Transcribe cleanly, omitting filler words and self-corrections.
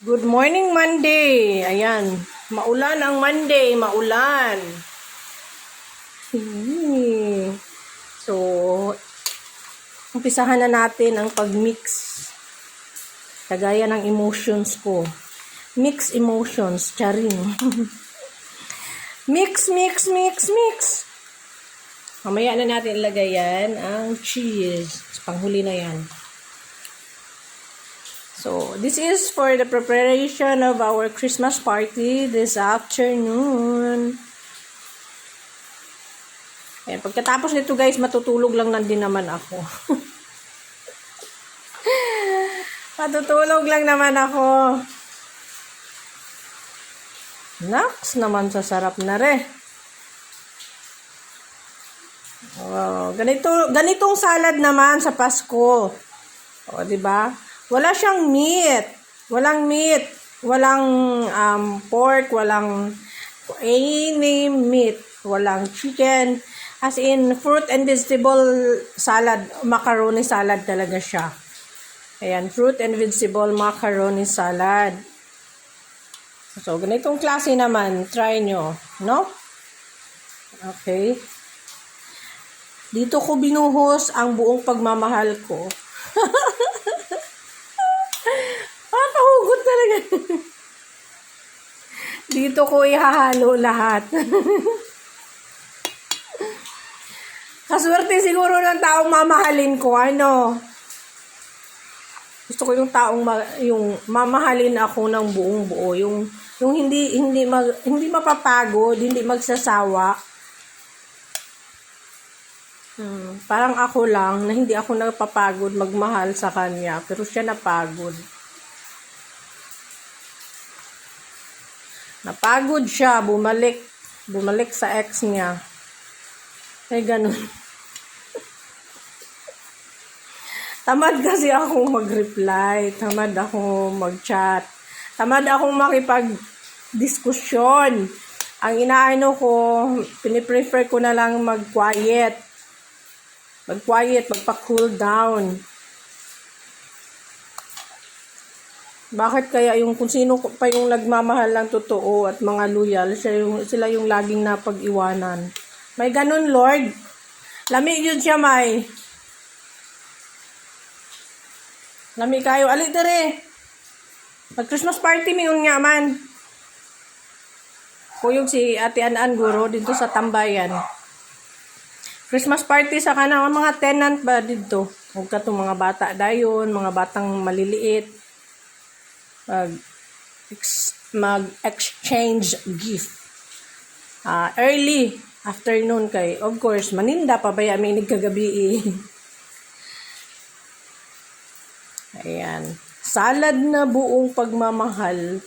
Good morning, Monday. Ayan. Maulan ang Monday. Maulan. So, umpisahan na natin ang pag-mix. Kagaya ng emotions ko. Mix emotions. Charing. Mix, mix, mix, mix. Mamaya na natin ilagay yan ang cheese. Panghuli na yan. So, this is for the preparation of our Christmas party this afternoon. Ayan, pagkatapos nito guys, matutulog lang din naman ako. Matutulog lang naman ako. Naks naman, sasarap na rin. Oh, ganitong salad naman sa Pasko. O, di ba? Wala siyang meat. Walang meat. Walang pork. Walang any meat. Walang chicken. As in, fruit and vegetable salad. Macaroni salad talaga siya. Ayan, fruit and vegetable macaroni salad. So, ganitong klase naman. Try nyo. No? Okay. Dito ko binuhos ang buong pagmamahal ko. Papahugot talaga. Dito ko ihahalo lahat. Kaswerte siguro ng taong mamahalin ko. Ano? Gusto ko yung taong yung mamahalin ako ng buong buo. Yung hindi mapapagod, hindi magsasawa. Parang ako lang na hindi ako napapagod magmahal sa kanya, pero siya napagod. Napagod siya, bumalik sa ex niya. Ay ganun. Tamad kasi akong mag-reply, tamad akong mag-chat, tamad akong makipag-diskusyon. Ang inaano ko, piniprefer ko na lang mag-quiet, magpa-cool down. Bakit kaya kung sino pa yung nagmamahal ng totoo at mga loyal, sila yung laging napag-iwanan. May ganun, Lord. Lami yun siya, may. Lami kayo. Ali, dere. Mag-Christmas party, mingon nga man. Kuyog si Ate Anan Guro dito sa Tambayan. Christmas party sa kanang mga tenant ba dito? Huwag ka itong mga bata dayon, mga batang maliliit. Mag-exchange gift. Early afternoon kay, of course, maninda pa ba may nagkagabi. Ayan. Salad na buong pagmamahal.